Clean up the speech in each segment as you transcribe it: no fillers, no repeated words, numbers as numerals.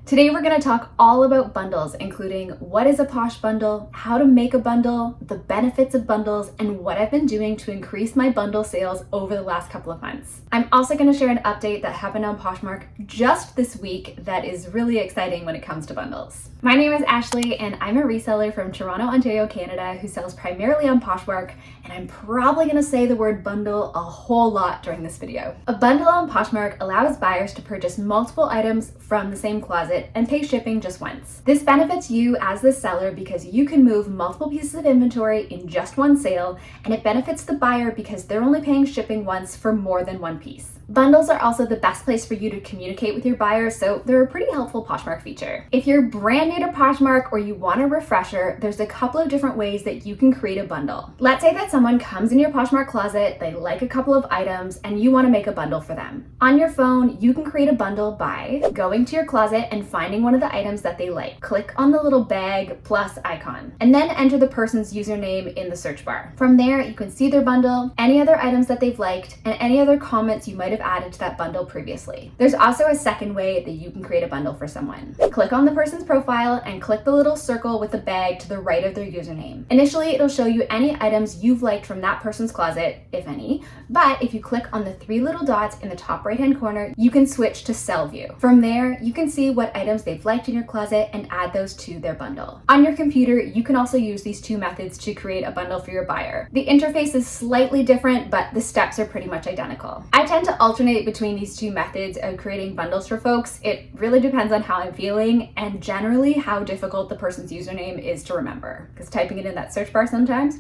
Today we're going to talk all about bundles, including what is a Posh bundle, how to make a bundle, the benefits of bundles, and what I've been doing to increase my bundle sales over the last couple of months. I'm also going to share an update that happened on Poshmark just this week that is really exciting when it comes to bundles. My name is Ashley and I'm a reseller from Toronto, Ontario, Canada who sells primarily on Poshmark, and I'm probably going to say the word bundle a whole lot during this video. A bundle on Poshmark allows buyers to purchase multiple items from the same closet and pay shipping just once. This benefits you as the seller because you can move multiple pieces of inventory in just one sale, and it benefits the buyer because they're only paying shipping once for more than one piece. Bundles are also the best place for you to communicate with your buyers, so they're a pretty helpful Poshmark feature. If you're brand new to Poshmark or you want a refresher, there's a couple of different ways that you can create a bundle. Let's say that someone comes in your Poshmark closet, they like a couple of items, and you want to make a bundle for them. On your phone, you can create a bundle by going to your closet and finding one of the items that they like. Click on the little bag plus icon, and then enter the person's username in the search bar. From there, you can see their bundle, any other items that they've liked, and any other comments you might have added to that bundle previously. There's also a second way that you can create a bundle for someone. Click on the person's profile and click the little circle with the bag to the right of their username. Initially, it'll show you any items you've liked from that person's closet, if any, but if you click on the three little dots in the top right-hand corner, you can switch to sell view. From there, you can see what items they've liked in your closet and add those to their bundle. On your computer, you can also use these two methods to create a bundle for your buyer. The interface is slightly different, but the steps are pretty much identical. I tend to alternate between these two methods of creating bundles for folks. It really depends on how I'm feeling and generally how difficult the person's username is to remember, because typing it in that search bar sometimes,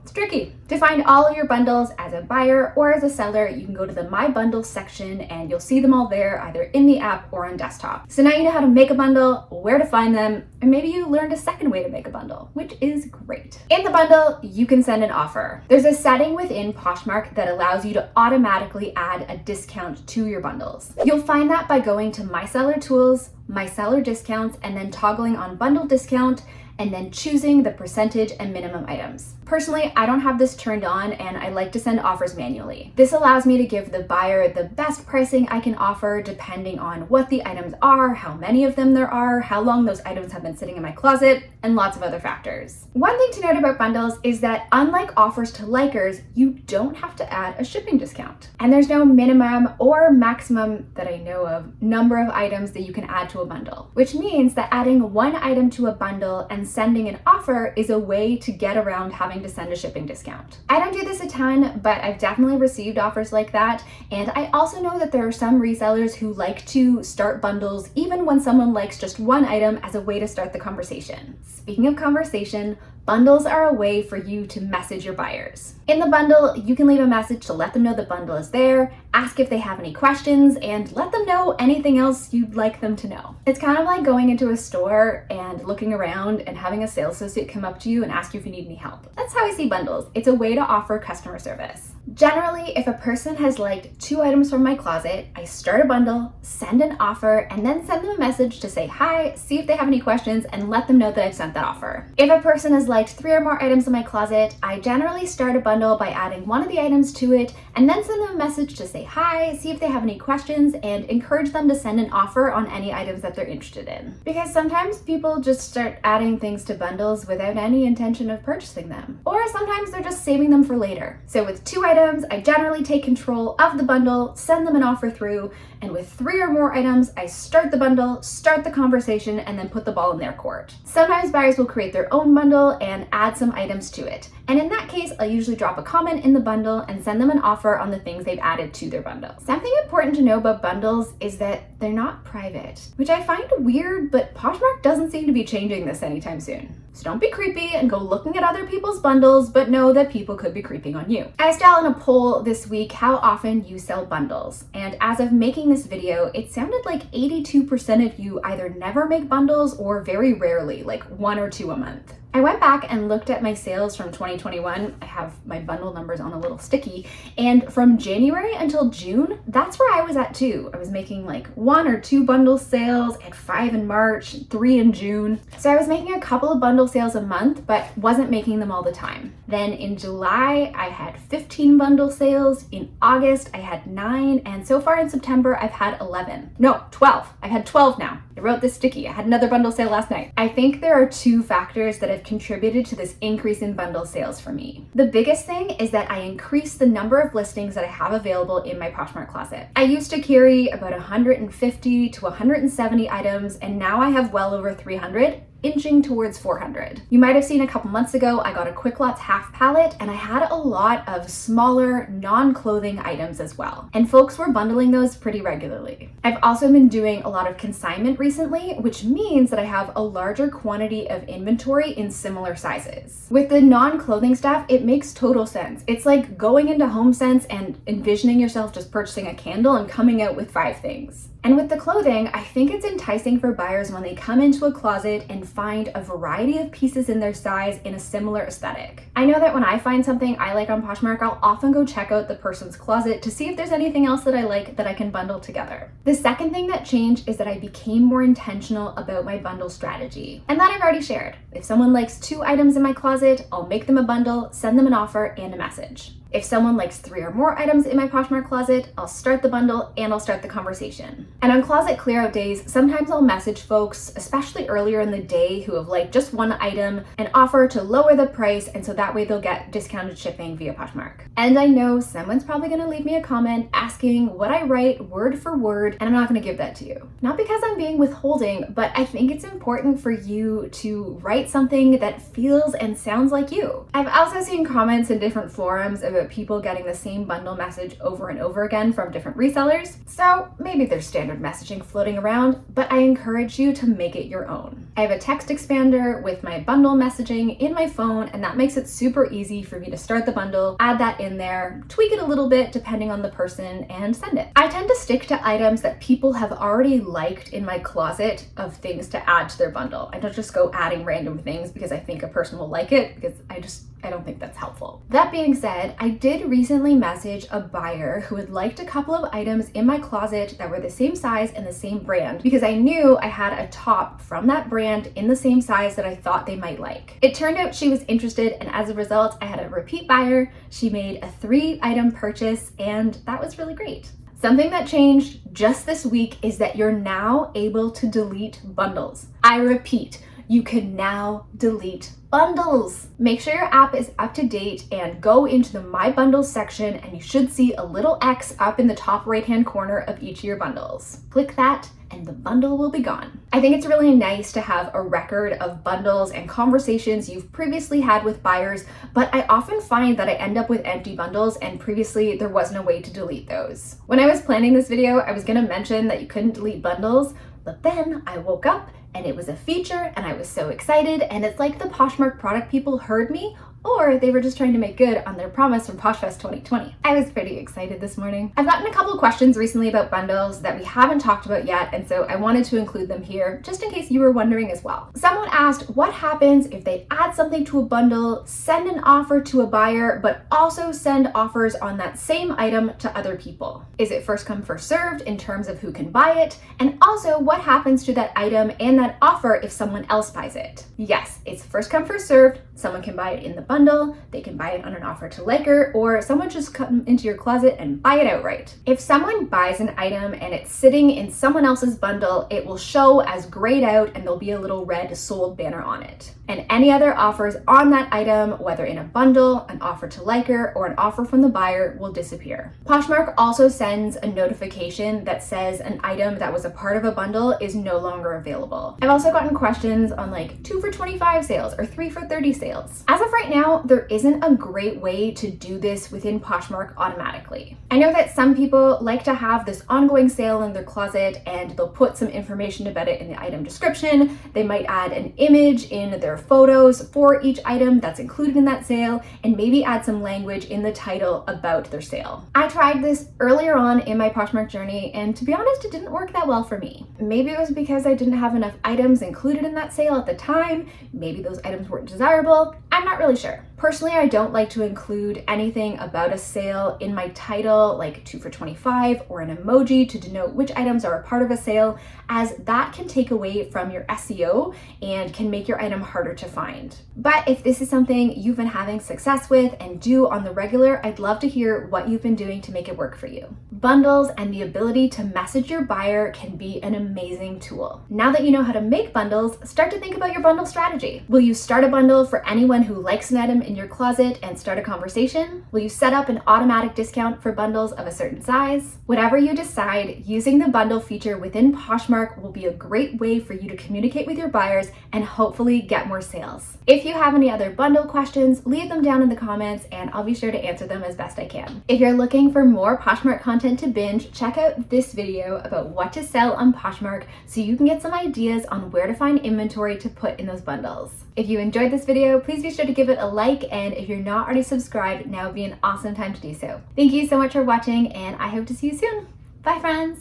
it's tricky. To find all of your bundles as a buyer or as a seller, you can go to the My Bundles section and you'll see them all there, either in the app or on desktop. So now you know how to make a bundle, where to find them, and maybe you learned a second way to make a bundle, which is great. In the bundle, you can send an offer. There's a setting within Poshmark that allows you to automatically add a discount to your bundles. You'll find that by going to My Seller Tools, My Seller Discounts, and then toggling on Bundle Discount, and then choosing the percentage and minimum items. Personally, I don't have this turned on and I like to send offers manually. This allows me to give the buyer the best pricing I can offer depending on what the items are, how many of them there are, how long those items have been sitting in my closet, and lots of other factors. One thing to note about bundles is that unlike offers to likers, you don't have to add a shipping discount. And there's no minimum or maximum that I know of number of items that you can add to a bundle, which means that adding one item to a bundle and sending an offer is a way to get around having to send a shipping discount. I don't do this a ton, but I've definitely received offers like that. And I also know that there are some resellers who like to start bundles even when someone likes just one item as a way to start the conversation. Speaking of conversation, bundles are a way for you to message your buyers. In the bundle, you can leave a message to let them know the bundle is there, ask if they have any questions, and let them know anything else you'd like them to know. It's kind of like going into a store and looking around and having a sales associate come up to you and ask you if you need any help. That's how I see bundles. It's a way to offer customer service. Generally, if a person has liked two items from my closet, I start a bundle, send an offer, and then send them a message to say hi, see if they have any questions, and let them know that I've sent that offer. If a person has liked 3 or more items in my closet, I generally start a bundle by adding one of the items to it, and then send them a message to say hi, see if they have any questions, and encourage them to send an offer on any items that they're interested in. Because sometimes people just start adding things to bundles without any intention of purchasing them. Or sometimes they're just saving them for later. So with 2 items, I generally take control of the bundle, send them an offer through, and with 3 or more items, I start the bundle, start the conversation, and then put the ball in their court. Sometimes buyers will create their own bundle and add some items to it. And in that case, I'll usually drop a comment in the bundle and send them an offer on the things they've added to their bundle. Something important to know about bundles is that they're not private, which I find weird, but Poshmark doesn't seem to be changing this anytime soon. So don't be creepy and go looking at other people's bundles, but know that people could be creeping on you. I asked Al in a poll this week how often you sell bundles. And as of making this video, it sounded like 82% of you either never make bundles or very rarely, like 1 or 2 a month. I went back and looked at my sales from 2021. I have my bundle numbers on a little sticky, and from January until June, that's where I was at too. I was making like 1 or 2 bundle sales, I had 5 in March, 3 in June. So I was making a couple of bundle sales a month, but wasn't making them all the time. Then in July, I had 15 bundle sales. In August, I had 9, and so far in September, I've had 11. No, 12. I've had 12 now. I wrote this sticky. I had another bundle sale last night. I think there are 2 factors that have contributed to this increase in bundle sales for me. The biggest thing is that I increased the number of listings that I have available in my Poshmark closet. I used to carry about 150 to 170 items, and now I have well over 300, inching towards 400. You might have seen a couple months ago, I got a Quick Lots half pallet, and I had a lot of smaller non-clothing items as well. And folks were bundling those pretty regularly. I've also been doing a lot of consignment recently, which means that I have a larger quantity of inventory in similar sizes. With the non-clothing stuff, it makes total sense. It's like going into HomeSense and envisioning yourself just purchasing a candle and coming out with 5 things. And with the clothing, I think it's enticing for buyers when they come into a closet and find a variety of pieces in their size in a similar aesthetic. I know that when I find something I like on Poshmark, I'll often go check out the person's closet to see if there's anything else that I like that I can bundle together. The second thing that changed is that I became more intentional about my bundle strategy. And that I've already shared. If someone likes 2 items in my closet, I'll make them a bundle, send them an offer and a message. If someone likes 3 or more items in my Poshmark closet, I'll start the bundle and I'll start the conversation. And on closet clear out days, sometimes I'll message folks, especially earlier in the day, who have liked just 1 item and offer to lower the price, and so that way they'll get discounted shipping via Poshmark. And I know someone's probably gonna leave me a comment asking what I write word for word, and I'm not gonna give that to you. Not because I'm being withholding, but I think it's important for you to write something that feels and sounds like you. I've also seen comments in different forums about people getting the same bundle message over and over again from different resellers. So maybe there's standard messaging floating around, but I encourage you to make it your own. I have a text expander with my bundle messaging in my phone, and that makes it super easy for me to start the bundle, add that in there, tweak it a little bit depending on the person, and send it. I tend to stick to items that people have already liked in my closet of things to add to their bundle. I don't just go adding random things because I think a person will like it, because I don't think that's helpful. That being said, I did recently message a buyer who had liked a couple of items in my closet that were the same size and the same brand, because I knew I had a top from that brand in the same size that I thought they might like. It turned out she was interested, and as a result, I had a repeat buyer. She made a 3-item purchase, and that was really great. Something that changed just this week is that you're now able to delete bundles. I repeat, you can now delete bundles. Make sure your app is up to date and go into the My Bundles section, and you should see a little X up in the top right-hand corner of each of your bundles. Click that and the bundle will be gone. I think it's really nice to have a record of bundles and conversations you've previously had with buyers, but I often find that I end up with empty bundles, and previously there wasn't a way to delete those. When I was planning this video, I was gonna mention that you couldn't delete bundles, but then I woke up and it was a feature and I was so excited, and it's like the Poshmark product people heard me, or they were just trying to make good on their promise from PoshFest 2020. I was pretty excited this morning. I've gotten a couple of questions recently about bundles that we haven't talked about yet, and so I wanted to include them here just in case you were wondering as well. Someone asked what happens if they add something to a bundle, send an offer to a buyer, but also send offers on that same item to other people. Is it first come, first served in terms of who can buy it? And also, what happens to that item and that offer if someone else buys it? Yes, it's first come, first served. Someone can buy it in the bundle, they can buy it on an offer to liker, or someone just come into your closet and buy it outright. If someone buys an item and it's sitting in someone else's bundle, it will show as grayed out and there'll be a little red sold banner on it. And any other offers on that item, whether in a bundle, an offer to liker, or an offer from the buyer, will disappear. Poshmark also sends a notification that says an item that was a part of a bundle is no longer available. I've also gotten questions on like 2 for $25 sales or 3 for $30 sales. As of right now, now, there isn't a great way to do this within Poshmark automatically. I know that some people like to have this ongoing sale in their closet and they'll put some information about it in the item description. They might add an image in their photos for each item that's included in that sale and maybe add some language in the title about their sale. I tried this earlier on in my Poshmark journey and to be honest, it didn't work that well for me. Maybe it was because I didn't have enough items included in that sale at the time. Maybe those items weren't desirable. I'm not really sure. Personally, I don't like to include anything about a sale in my title, like 2 for $25 or an emoji to denote which items are a part of a sale, as that can take away from your SEO and can make your item harder to find. But if this is something you've been having success with and do on the regular, I'd love to hear what you've been doing to make it work for you. Bundles and the ability to message your buyer can be an amazing tool. Now that you know how to make bundles, start to think about your bundle strategy. Will you start a bundle for anyone who likes an item in your closet and start a conversation? Will you set up an automatic discount for bundles of a certain size? Whatever you decide, using the bundle feature within Poshmark will be a great way for you to communicate with your buyers and hopefully get more sales. If you have any other bundle questions, leave them down in the comments and I'll be sure to answer them as best I can. If you're looking for more Poshmark content to binge, check out this video about what to sell on Poshmark so you can get some ideas on where to find inventory to put in those bundles. If you enjoyed this video, please be sure to give it a like, and if you're not already subscribed, now would be an awesome time to do so. Thank you so much for watching and I hope to see you soon. Bye friends!